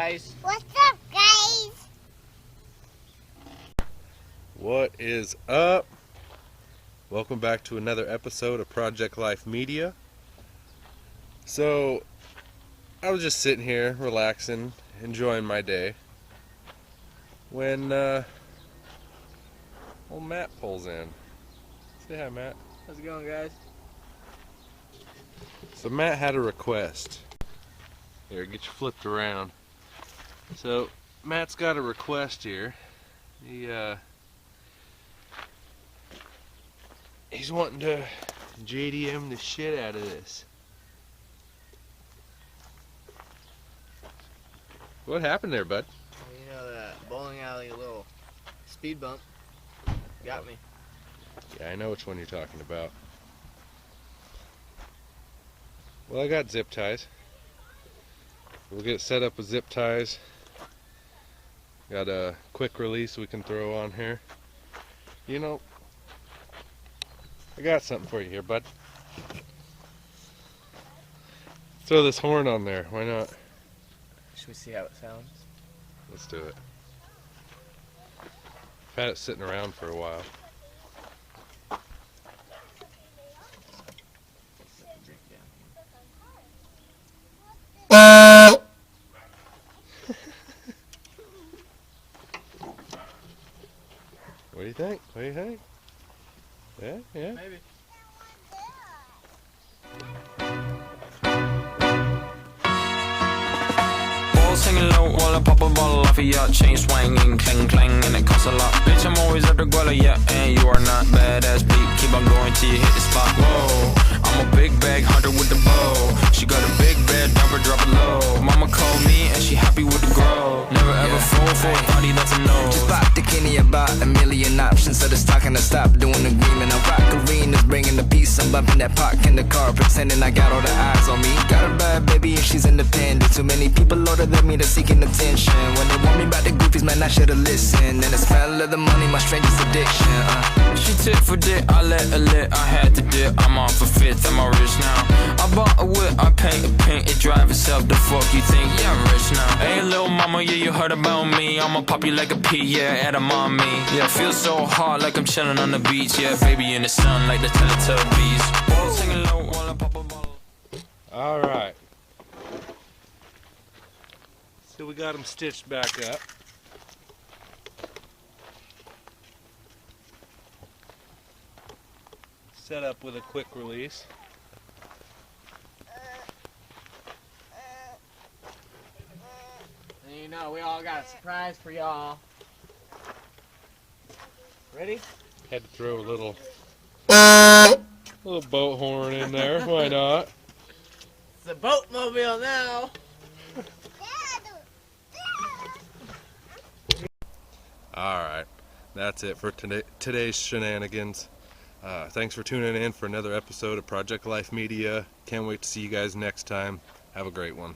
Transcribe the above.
guys? What's up, guys? What is up? Welcome back to another episode of Project Life Media. So, I was just sitting here, relaxing, enjoying my day, when old Matt pulls in. Say hi, Matt. How's it going, guys? So Matt had a request. Here, get you flipped around. So, Matt's got a request here. He's wanting to JDM the shit out of this. What happened there, bud? You know that bowling alley little speed bump got me. Yeah, I know which one you're talking about. Well, I got zip ties. We'll get set up with zip ties. Got a quick release we can throw on here. You know, I got something for you here, bud. Throw this horn on there. Why not? Should we see how it sounds? Let's do it. I've had it sitting around for a while. What do you think? What do you think? Yeah, yeah. Maybe. Balls hanging low while I pop a bottle off of ya. Chain swinging, clang clang, and it costs a lot. Bitch, I'm always at the guala, yeah, and you are not badass beat. Keep on going till you hit the spot. Whoa, I'm a big bag hunter with the bow. She got a big bed, number drop it low. Mama called me and she happy with the grow. Never ever fall for a thotty, that's a no. Just bought the Kenny about a million options. So it's talking to stop doing agreement. I rock arenas, bringing the peace. I'm bumping that park in the car, pretending I got all the eyes on me. Got a bad baby and she's independent. Too many people older than me, they're seeking attention. When they want me about the goofies, man, I should've listened. And the smell of the money, my strangest addiction. She tit for dick, I let her lit. I had to dip, I'm off a fifth, I'm all rich now. I bought a whip, I paint a pink, it drive itself. The fuck you think? Yeah, I'm rich now. Hey, little mama, yeah, you heard about me. I'ma pop you like a pea, yeah, Edamame. Yeah, feel so hot like I'm chilling on the beach. Yeah, baby in the sun like the Teletubbies. Balls hanging low while I pop a bottle. Alright. So we got them stitched back up. Set up with a quick release. And you know, we all got a surprise for y'all. Ready? Had to throw a little boat horn in there. Why not? It's a boatmobile now. Alright, that's it for today's shenanigans. Thanks for tuning in for another episode of Project Life Media. Can't wait to see you guys next time. Have a great one.